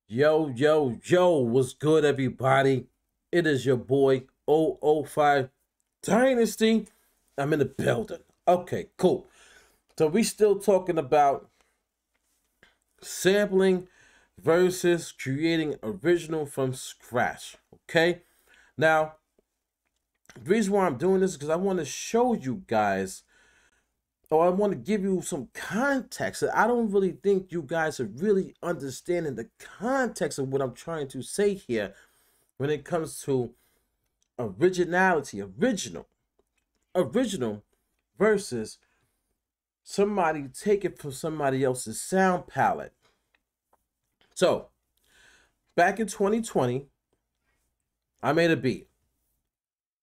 Yo, yo, yo, what's good, everybody? It is your boy 005 Dynasty. I'm in the building. Okay, cool. So we still talking about sampling versus creating original from scratch. Okay? Now, the reason why I'm doing this is because I want to show you guys, or I want to give you some context. I don't really think you guys are really understanding the context of what I'm trying to say here when it comes to originality, original versus somebody take it from somebody else's sound palette. So back in 2020, I made a beat,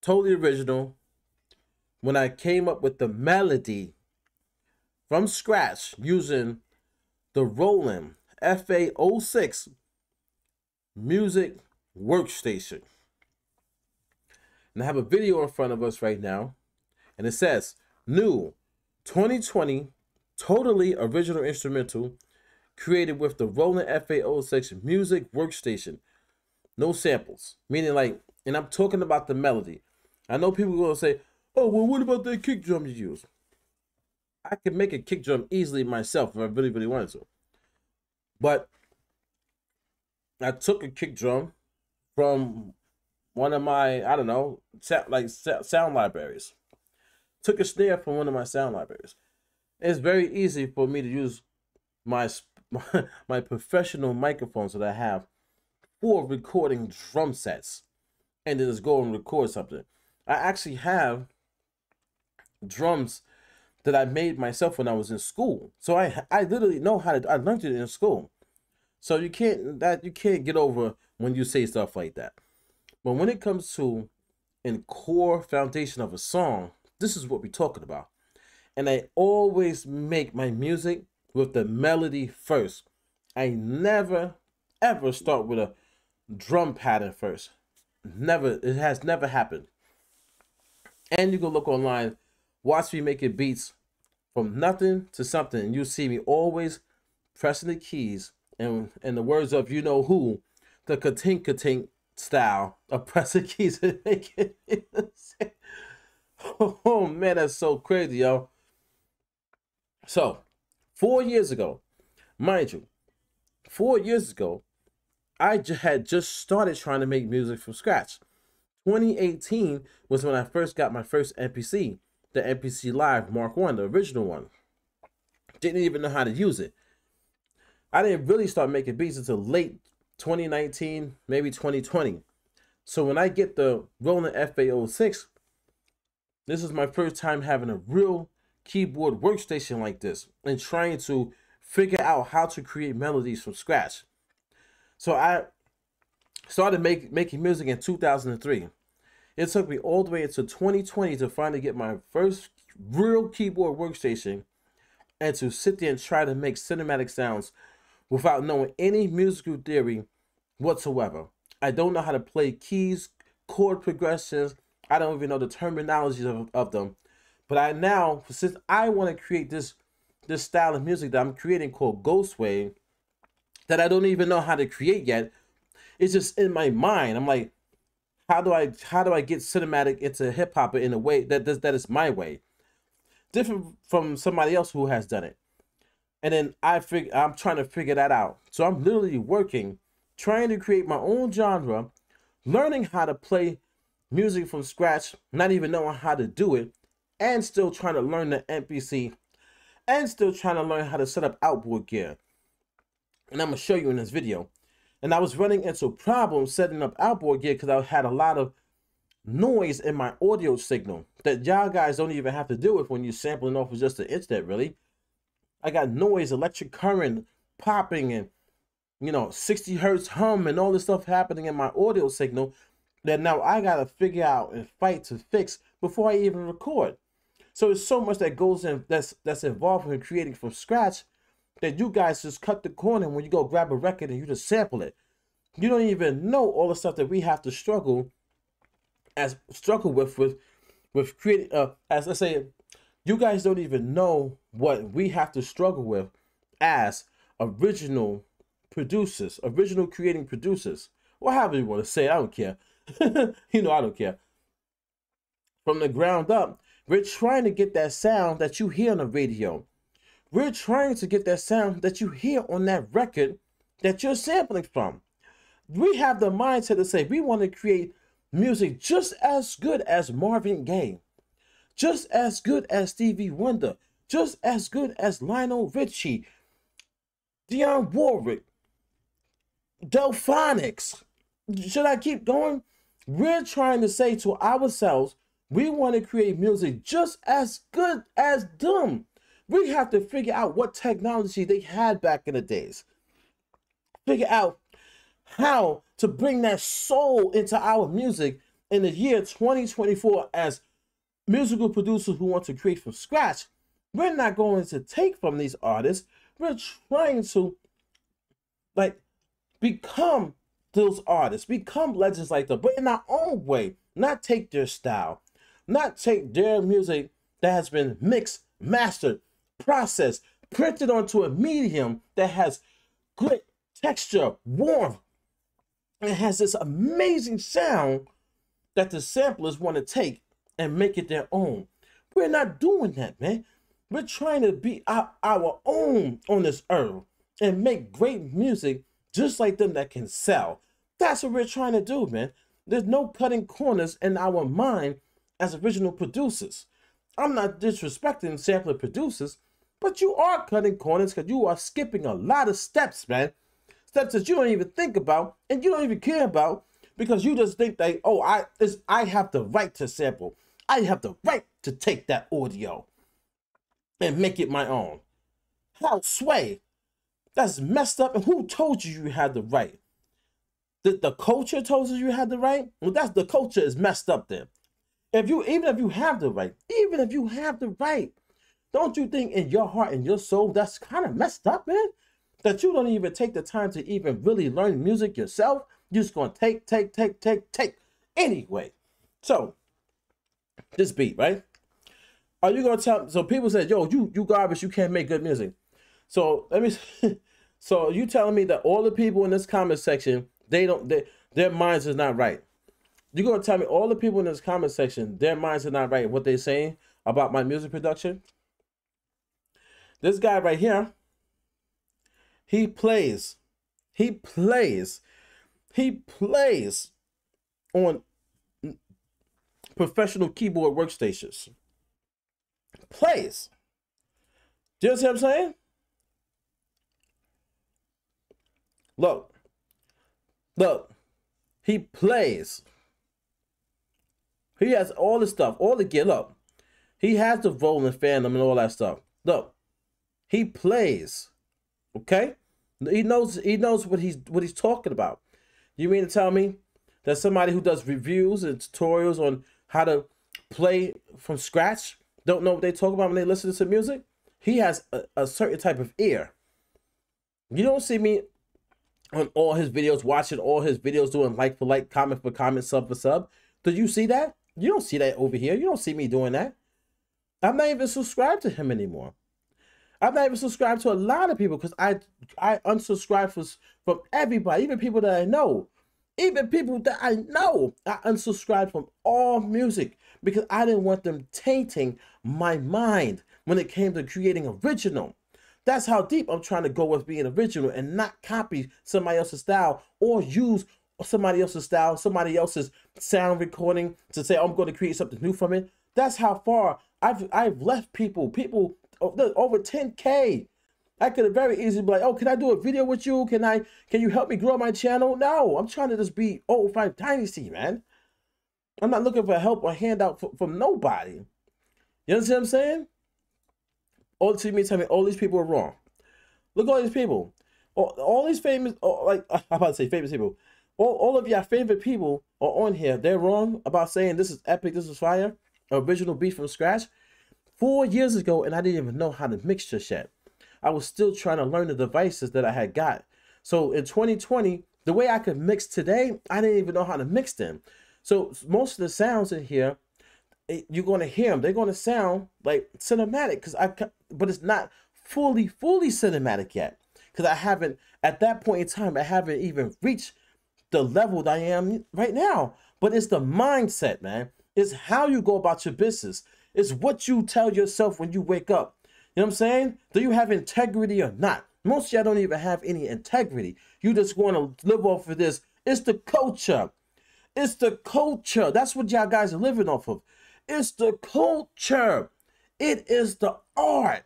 totally original. When I came up with the melody from scratch using the Roland FA06 music workstation. And I have a video in front of us right now, and it says new 2020 totally original instrumental created with the Roland FA06 music workstation. No samples. Meaning, like, and I'm talking about the melody. I know people are going to say, oh, well, what about that kick drum you use? I could make a kick drum easily myself if I really, really wanted to. But I took a kick drum from one of my, I don't know, sound libraries. Took a snare from one of my sound libraries. It's very easy for me to use my my professional microphones that I have for recording drum sets and then just go and record something. I actually have drums that I made myself when I was in school. So I literally know how to, I learned it in school. So you can't get over when you say stuff like that. But when it comes to in core foundation of a song, this is what we're talking about. And I always make my music with the melody first. I never ever start with a drum pattern first. Never, it has never happened. And you can look online, watch me making beats from nothing to something, and you see me always pressing the keys and in the words of you know who, the ka-tink style of pressing keys and making it. Oh man, that's so crazy, yo. So 4 years ago, mind you, 4 years ago, I had just started trying to make music from scratch. 2018 was when I first got my first MPC, the MPC Live Mark 1, the original one. Didn't even know how to use it. I didn't really start making beats until late 2019, maybe 2020. So when I get the Roland FA06, this is my first time having a real keyboard workstation like this and trying to figure out how to create melodies from scratch. So I started making music in 2003. It took me all the way into 2020 to finally get my first real keyboard workstation and to sit there and try to make cinematic sounds without knowing any musical theory whatsoever. I don't know how to play keys, chord progressions. I don't even know the terminology of them. But I now, since I want to create this style of music that I'm creating called Ghost Wave, that I don't even know how to create yet, it's just in my mind. I'm like, how do I get cinematic into hip hop in a way that is my way, different from somebody else who has done it. And then I'm trying to figure that out. So I'm literally working, trying to create my own genre, learning how to play music from scratch, not even knowing how to do it, and still trying to learn the MPC, and still trying to learn how to set up outboy gear. And I'm gonna show you in this video. And I was running into problems setting up outboard gear because I had a lot of noise in my audio signal that y'all guys don't even have to deal with when you're sampling off of just the internet, really. I got noise, electric current popping, and 60 hertz hum and all this stuff happening in my audio signal that now I gotta figure out and fight to fix before I even record. So there's so much that goes in that's involved in creating from scratch that you guys just cut the corner when you go grab a record and you just sample it. You don't even know all the stuff that we have to struggle with creating. As I say, you guys don't even know what we have to struggle with as original producers, original creating producers, or however you want to say it, I don't care. You know, I don't care. From the ground up, we're trying to get that sound that you hear on the radio. We're trying to get that sound that you hear on that record that you're sampling from. We have the mindset to say we want to create music just as good as Marvin Gaye, just as good as Stevie Wonder, just as good as Lionel Richie, Dionne Warwick, Delphonics. Should I keep going? We're trying to say to ourselves, we want to create music just as good as them. We have to figure out what technology they had back in the days. Figure out how to bring that soul into our music in the year 2024 as musical producers who want to create from scratch. We're not going to take from these artists. We're trying to become those artists, become legends like them, but in our own way, not take their style, not take their music that has been mixed, mastered, processed, printed onto a medium that has grit, texture, warmth, and it has this amazing sound that the samplers want to take and make it their own. We're not doing that, man. We're trying to be our own on this earth and make great music just like them that can sell. That's what we're trying to do, man. There's no cutting corners in our mind as original producers. I'm not disrespecting sampler producers, but you are cutting corners because you are skipping a lot of steps, man. Steps that you don't even think about and you don't even care about because you just think that, oh, I have the right to sample. I have the right to take that audio and make it my own. How sway? That's messed up. And who told you you had the right? The culture told you had the right? Well, that's the culture is messed up then. Even if you have the right, don't you think in your heart and your soul that's kind of messed up, man? That you don't even take the time to even really learn music yourself. You're just gonna take. Anyway, so this beat, right? Are you gonna tell? So people said, "Yo, you garbage. You can't make good music." So let me. So you telling me that all the people in this comment section, their minds is not right? You're gonna tell me all the people in this comment section, their minds are not right? What they're saying about my music production? This guy right here, he plays on professional keyboard workstations. Plays. Do you see what I'm saying? Look, he plays. He has all the stuff, all the gear. Look, he has the Roland Phantom and all that stuff. Look, he plays. Okay, he knows what he's talking about. You mean to tell me that somebody who does reviews and tutorials on how to play from scratch don't know what they talk about when they listen to music? He has a certain type of ear. You don't see me on all his videos, watching all his videos, doing like for like, comment for comment, sub for sub. Do you see that? You don't see that over here. You don't see me doing that. I'm not even subscribed to him anymore. I'm not even subscribed to a lot of people because I unsubscribe from everybody, even people that I know. Even people that I know, I unsubscribed from all music because I didn't want them tainting my mind when it came to creating original. That's how deep I'm trying to go with being original and not copy somebody else's style or use somebody else's style, somebody else's sound recording to say, oh, I'm going to create something new from it. That's how far I've left people over 10K. I could have very easily be like, oh, can I do a video with you? Can you help me grow my channel? No, I'm trying to just be 05 Dynasty, man. I'm not looking for help or handout from nobody. You understand what I'm saying? Tell me all these people are wrong. Look at all these people. All these famous, I'm about to say famous people. All of your favorite people are on here. They're wrong about saying this is epic, this is fire, original beat from scratch. 4 years ago, and I didn't even know how to mix just yet. I was still trying to learn the devices that I had got. So in 2020, the way I could mix today, I didn't even know how to mix them. So most of the sounds in here, you're going to hear them. They're going to sound like cinematic, but it's not fully cinematic yet. because I haven't, at that point in time, I haven't even reached the level that I am right now. But it's the mindset, man. It's how you go about your business. It's what you tell yourself when you wake up. You know what I'm saying? Do you have integrity or not? Most of y'all don't even have any integrity. You just want to live off of this. It's the culture. It's the culture. That's what y'all guys are living off of. It's the culture. It is the art.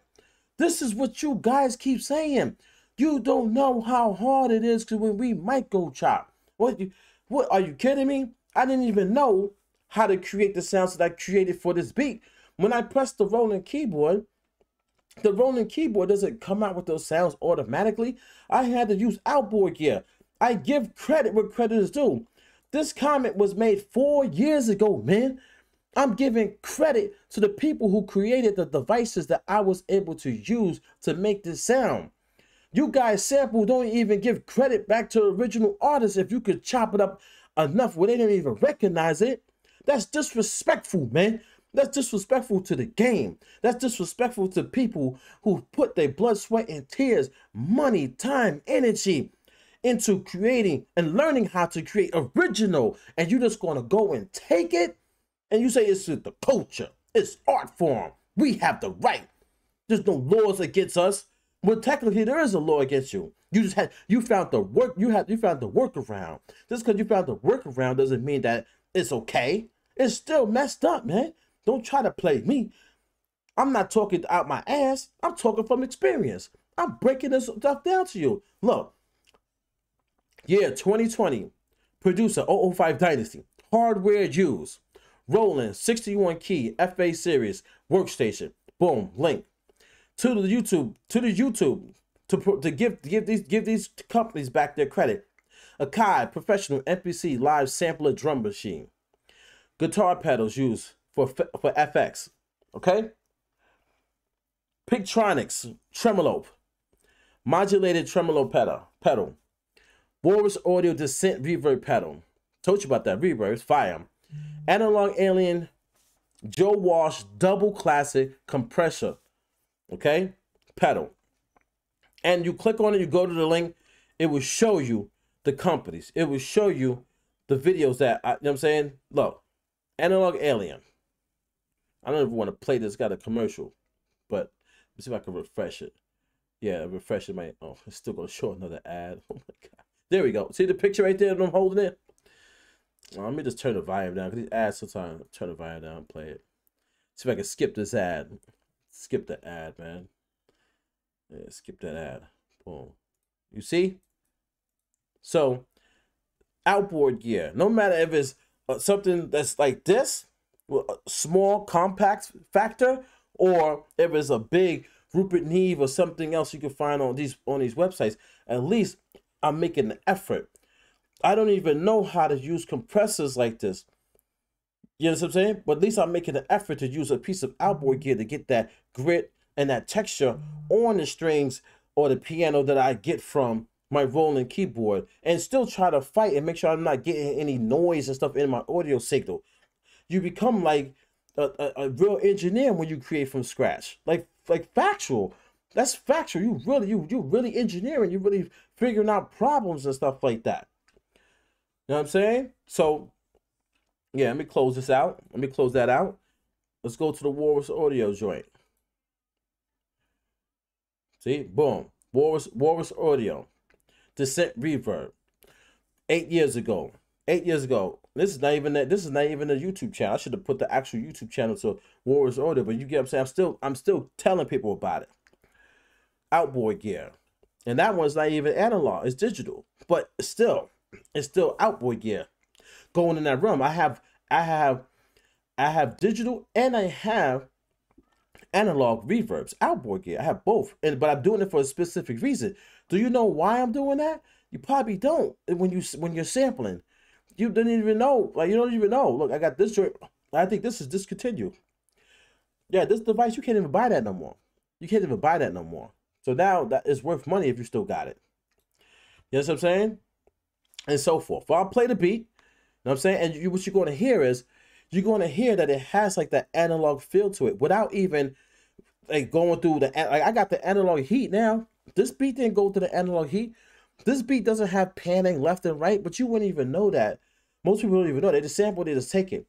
This is what you guys keep saying. You don't know how hard it is because when we micro chop. What are you kidding me? I didn't even know how to create the sounds that I created for this beat. When I press the rolling keyboard doesn't come out with those sounds automatically. I had to use outboy gear. I give credit where credit is due. This comment was made 4 years ago, man. I'm giving credit to the people who created the devices that I was able to use to make this sound. You guys sample don't even give credit back to the original artists if you could chop it up enough where they didn't even recognize it. That's disrespectful, man. That's disrespectful to the game. That's disrespectful to people who put their blood, sweat, and tears, money, time, energy into creating and learning how to create original. And you're just going to go and take it and you say it's the culture. It's art form. We have the right. There's no laws against us. Well, technically there is a law against you. You found the workaround. Just because you found the workaround doesn't mean that it's okay. It's still messed up, man. Don't try to play me. I'm not talking out my ass. I'm talking from experience. I'm breaking this stuff down to you. Look. Yeah, 2020. Producer 005 Dynasty. Hardware used. Roland 61 key FA series workstation. Boom. Link to the YouTube. To give these companies back their credit. Akai professional MPC live sampler drum machine. Guitar pedals used for FX. Okay. Pictronics tremolo. Modulated tremolo pedal. Boris Audio Descent reverb pedal. Told you about that reverb. It's fire. Analog Alien Joe Walsh double classic compressor. Okay. Pedal. And you click on it, you go to the link, it will show you the companies. It will show you the videos that, you know what I'm saying? Look, Analog Alien. I don't even want to play this, got a commercial, but let's see if I can refresh it. Yeah, refresh it might, oh, it's still going to show another ad. Oh my God. There we go. See the picture right there that I'm holding it? Well, let me just turn the volume down, because these ads sometimes turn the volume down and play it. See if I can skip this ad. Skip the ad, man. Yeah, skip that ad. Boom. You see? So, outboard gear. No matter if it's something that's like this, a small compact factor, or if it's a big Rupert Neve or something else you can find on these websites, at least I'm making an effort. I don't even know how to use compressors like this. You know what I'm saying? But at least I'm making an effort to use a piece of outboard gear to get that grit and that texture on the strings or the piano that I get from my rolling keyboard, and still try to fight and make sure I'm not getting any noise and stuff in my audio signal. You become like a real engineer when you create from scratch, like factual. That's factual. You really engineering. You really figuring out problems and stuff like that. You know what I'm saying? So yeah, let me close this out. Let me close that out. Let's go to the Walrus Audio joint. See, boom, Walrus Audio, Descent reverb. 8 years ago. 8 years ago. This is not even a YouTube channel. I should have put the actual YouTube channel to Walrus Audio, but you get what I'm saying. I'm still telling people about it. Outboy gear, and that one's not even analog. It's digital, but it's still outboy gear. Going in that room, I have digital and I have analog reverbs, outboard gear. I have both, but I'm doing it for a specific reason. Do you know why I'm doing that? You probably don't. When you're sampling, you didn't even know. Like, you don't even know. Look, I got this joint. I think this is discontinued. Yeah, this device, you can't even buy that no more. You can't even buy that no more. So now that is worth money if you still got it. You know what I'm saying? And so forth. So I'll play the beat. You know what I'm saying? And what you're going to hear is, you're going to hear that it has like that analog feel to it without even like going through the, like I got the analog heat now. This beat didn't go to the analog heat. This beat doesn't have panning left and right, but you wouldn't even know that. Most people don't even know. They just sample, they just take it.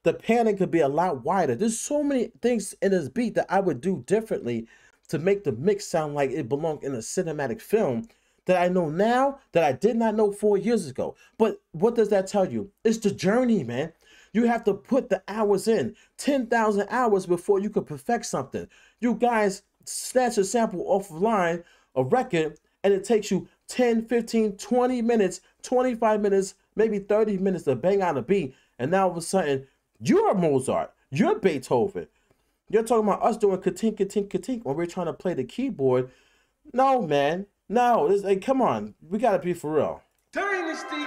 The panning could be a lot wider. There's so many things in this beat that I would do differently to make the mix sound like it belonged in a cinematic film that I know now that I did not know 4 years ago. But what does that tell you? It's the journey, man. You have to put the hours in, 10,000 hours before you could perfect something. You guys snatch a sample offline, a record, and it takes you 10, 15, 20 minutes, 25 minutes, maybe 30 minutes to bang out a beat. And now all of a sudden, you're Mozart, you're Beethoven. You're talking about us doing ka-tink, ka-tink, ka-tink when we're trying to play the keyboard. No, man. No, like, come on. We got to be for real. Dynasty.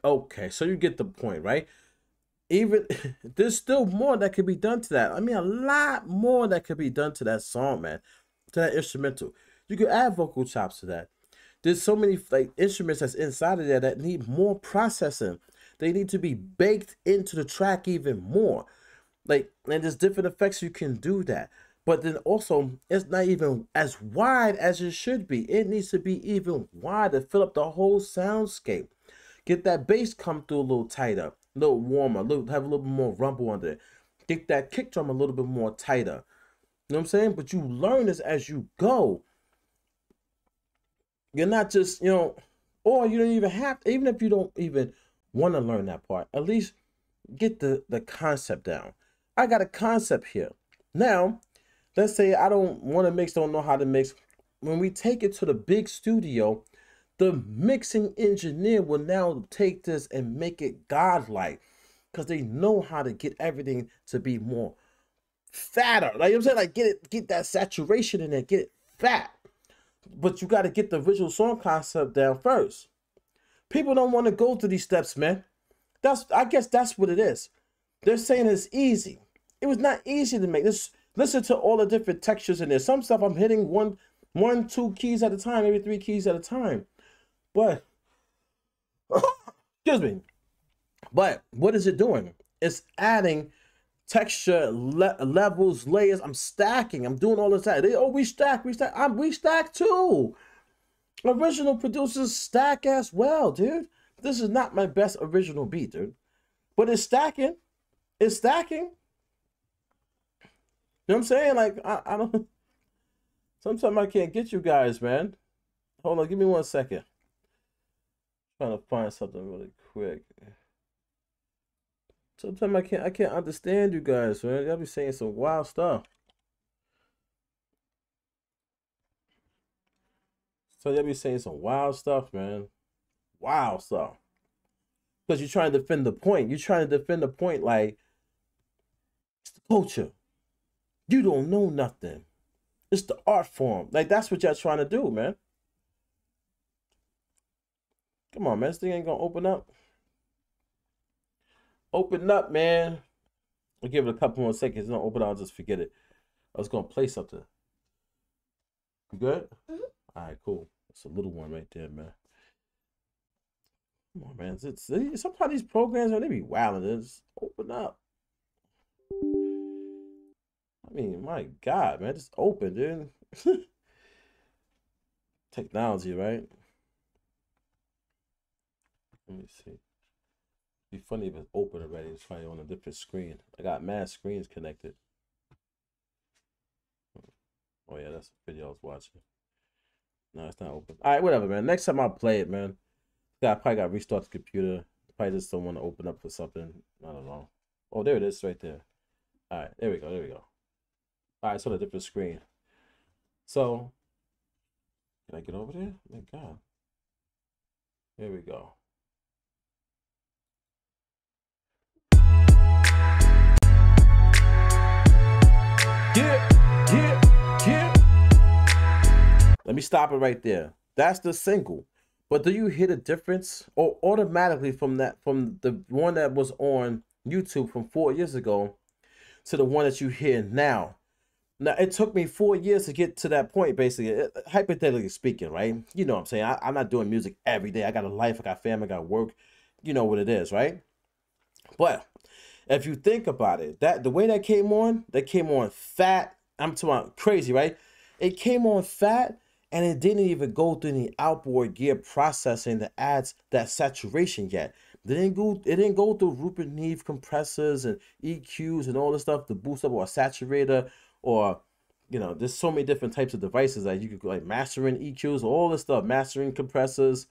Okay, so you get the point, right? Even there's still more that could be done to that. I mean, a lot more that could be done to that song, man, to that instrumental. You could add vocal chops to that. There's so many like instruments that's inside of there that need more processing. They need to be baked into the track even more. Like, and there's different effects you can do that. But then also, it's not even as wide as it should be. It needs to be even wider, fill up the whole soundscape. Get that bass come through a little tighter, a little warmer, have a little bit more rumble under it. Get that kick drum a little bit more tighter. You know what I'm saying? But you learn this as you go. You're not just, you know, or you don't even have to, even if you don't even want to learn that part, at least get the concept down. I got a concept here. Now, let's say I don't want to mix, don't know how to mix. When we take it to the big studio, the mixing engineer will now take this and make it godlike because they know how to get everything to be more fatter. Like, you know what I'm saying? Like, get that saturation in there, get it fat. But you got to get the visual song concept down first. People don't want to go through these steps, man. I guess that's what it is. They're saying it's easy. It was not easy to make this. Listen to all the different textures in there. Some stuff I'm hitting one, 2 keys at a time, maybe 3 keys at a time. But, excuse me. But what is it doing? It's adding texture, levels, layers. I'm stacking. I'm doing all this. We stack. We stack too. Original producers stack as well, dude. This is not my best original beat, dude. But it's stacking. It's stacking. You know what I'm saying? Like, I don't. Sometimes I can't get you guys, man. Hold on, give me 1 second. Trying to find something really quick. Sometimes I can't understand you guys, man. Y'all be saying some wild stuff. So y'all be saying some wild stuff, man. Wild stuff. Because you're trying to defend the point. You're trying to defend the point like it's the culture. You don't know nothing. It's the art form. Like, that's what y'all trying to do, man. Come on, man. This thing ain't gonna open up. Open up, man. I'll give it a couple more seconds. Don't open up, I'll just forget it. I was gonna play something. You good? Mm-hmm. All right, cool. It's a little one right there, man. Come on, man. Sometimes these programs, man, they be wilding. Just open up. I mean, my God, man, just open, dude. Technology, right? Let me see. It'd be funny if it's open already. It's probably on a different screen. I got mad screens connected. Oh yeah, that's the video I was watching. No, it's not open. All right, whatever, man. Next time I'll play it, man. I probably got to restart the computer. Probably just don't want to open up for something. I don't know. Oh, there it is right there. All right, there we go. There we go. All right, it's on a different screen. So, can I get over there? My God. There we go. Yeah. Let me stop it right there. That's the single. But do you hear the difference? Or automatically from the one that was on YouTube from 4 years ago to the one that you hear now. Now, it took me 4 years to get to that point, basically, hypothetically speaking, right? You know what I'm saying? I'm not doing music every day. I got a life, I got family, I got work. You know what it is, right? But if you think about it, the way that came on fat. I'm talking about crazy, right? It came on fat, and it didn't even go through any outboard gear processing that adds that saturation yet. It didn't go through Rupert Neve compressors and EQs and all this stuff to boost up, or a saturator, or there's so many different types of devices that you could, like, mastering EQs, all this stuff, mastering compressors,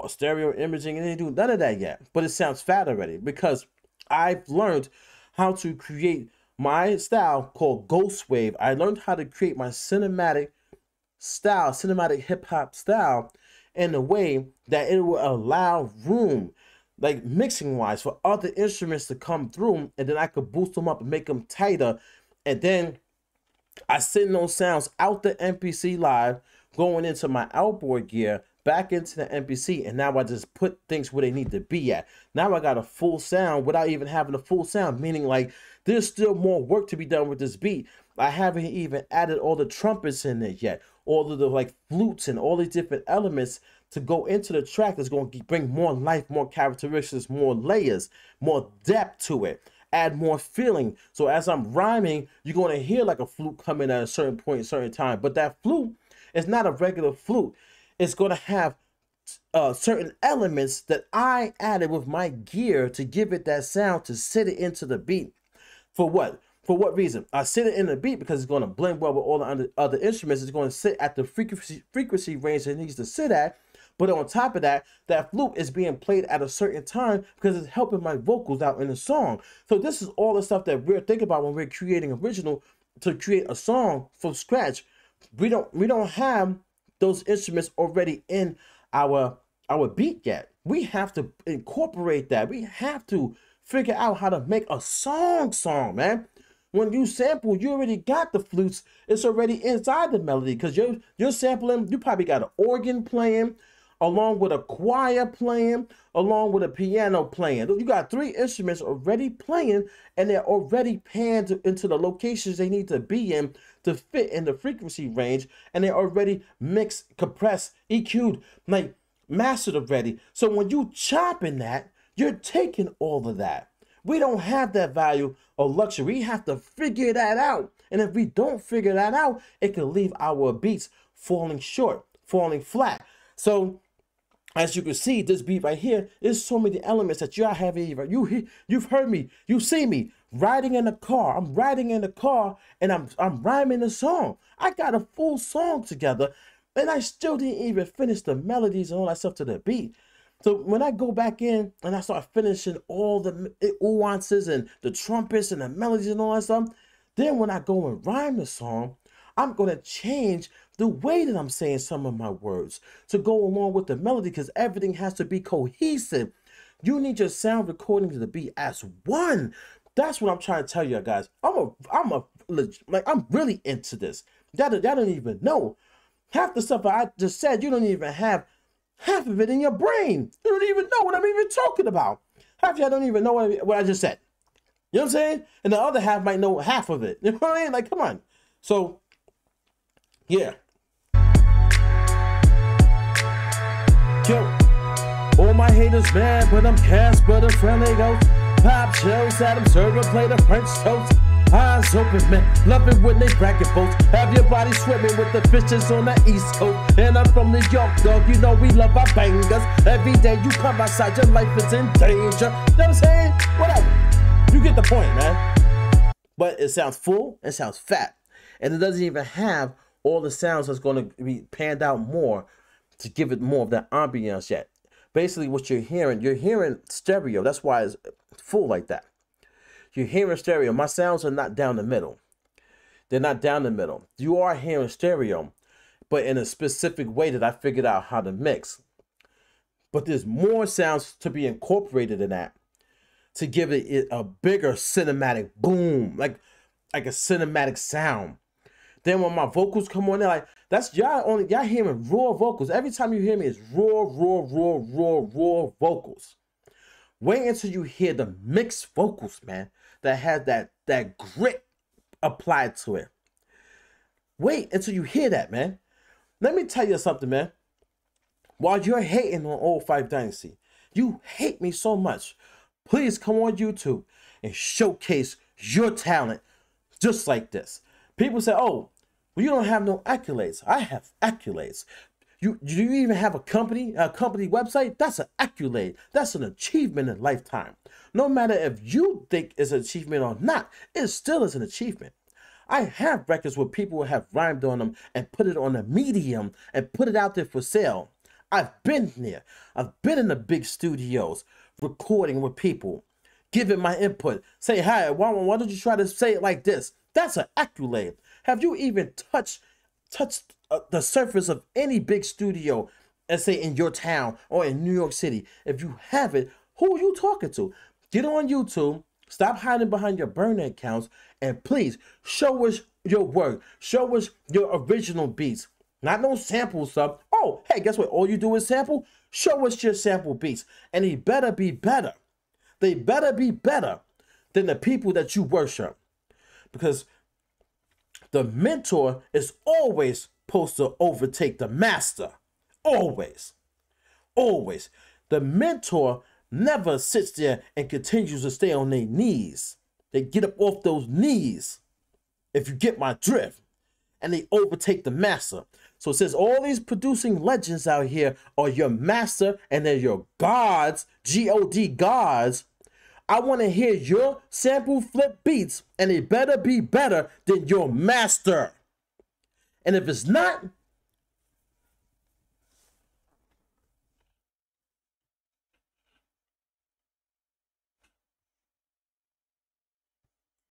stereo imaging, and they didn't do none of that yet. But it sounds fat already because I've learned how to create my style called Ghost Wave. I learned how to create my cinematic hip hop style in a way that it will allow room, like mixing wise, for other instruments to come through, and then I could boost them up and make them tighter. And then I send those sounds out the MPC live, going into my outboard gear, back into the MPC, and now I just put things where they need to be at. Now I got a full sound without even having a full sound, meaning like there's still more work to be done with this beat. I haven't even added all the trumpets in it yet, all of the like flutes and all these different elements to go into the track that's going to bring more life, more characteristics, more layers, more depth to it, add more feeling. So as I'm rhyming, you're going to hear like a flute coming at a certain point, a certain time, but that flute is not a regular flute. It's going to have certain elements that I added with my gear to give it that sound, to sit it into the beat. For what? For what reason? I sit it in the beat because it's going to blend well with all the other instruments. It's going to sit at the frequency range that it needs to sit at. But on top of that, that flute is being played at a certain time because it's helping my vocals out in the song. So this is all the stuff that we're thinking about when we're creating original, to create a song from scratch. We don't have those instruments already in our beat yet. We have to incorporate that. We have to figure out how to make a song, man. When you sample, you already got the flutes. It's already inside the melody because you're sampling. You probably got an organ playing, along with a choir playing, along with a piano playing. You got 3 instruments already playing, and they're already panned into the locations they need to be in to fit in the frequency range, and they're already mixed, compressed, EQ'd, like mastered already. So when you chopping that, you're taking all of that. We don't have that value or luxury. We have to figure that out. And if we don't figure that out, it can leave our beats falling short, falling flat. So as you can see, this beat right here, there's so many elements that y'all haven't even, you've heard me, you see me riding in the car. I'm riding in the car and I'm rhyming the song. I got a full song together and I still didn't even finish the melodies and all that stuff to the beat. So when I go back in and I start finishing all the nuances and the trumpets and the melodies and all that stuff, then when I go and rhyme the song, I'm going to change the way that I'm saying some of my words to go along with the melody, because everything has to be cohesive. You need your sound recording to be as one. That's what I'm trying to tell you guys. I'm really into this. Y'all don't even know. Half the stuff I just said, you don't even have half of it in your brain. You don't even know what I'm even talking about. Half of y'all don't even know what I just said. You know what I'm saying? And the other half might know half of it. You know what I mean? Like, come on. So, yeah. Yo, all my haters mad, but I'm cast, but a friendly ghost. Pop shells, Adam Server, play the French toast. Eyes open, man, love it when they bracket boats. Have your body swimming with the fishes on the East Coast. And I'm from New York, dog, you know we love our bangers. Every day you come outside, your life is in danger. You know what I'm saying? Whatever. You get the point, man. But it sounds full, it sounds fat. And it doesn't even have all the sounds that's going to be panned out more to give it more of that ambiance yet. Basically, what you're hearing stereo. That's why it's full like that. You're hearing stereo. My sounds are not down the middle. They're not down the middle. You are hearing stereo, but in a specific way that I figured out how to mix. But there's more sounds to be incorporated in that to give it a bigger cinematic boom, like a cinematic sound. Then when my vocals come on there, like that's y'all hearing raw vocals. Every time you hear me, it's raw vocals. Wait until you hear the mixed vocals, man, that has that grit applied to it. Wait until you hear that, man. Let me tell you something, man. While you're hating on Old Five Dynasty, you hate me so much. Please come on YouTube and showcase your talent just like this. People say, oh, well, you don't have no accolades. I have accolades. Do you even have a company website? That's an accolade. That's an achievement in lifetime. No matter if you think it's an achievement or not, it still is an achievement. I have records where people have rhymed on them and put it on a medium and put it out there for sale. I've been there. I've been in the big studios recording with people, giving my input. Say, hi, why don't you try to say it like this? That's an accolade. Have you even touched the surface of any big studio, let's say in your town or in New York City? If you haven't, who are you talking to? Get on YouTube, stop hiding behind your burner accounts, and please show us your work. Show us your original beats. Not no sample stuff. Oh, hey, guess what? All you do is sample. Show us your sample beats. And they better be better. They better be better than the people that you worship. Because the mentor is always supposed to overtake the master. Always. Always. The mentor never sits there and continues to stay on their knees. They get up off those knees, if you get my drift, and they overtake the master. So it says all these producing legends out here are your master and they're your gods, G-O-D gods. I want to hear your sample flip beats, and they better be better than your master. And if it's not,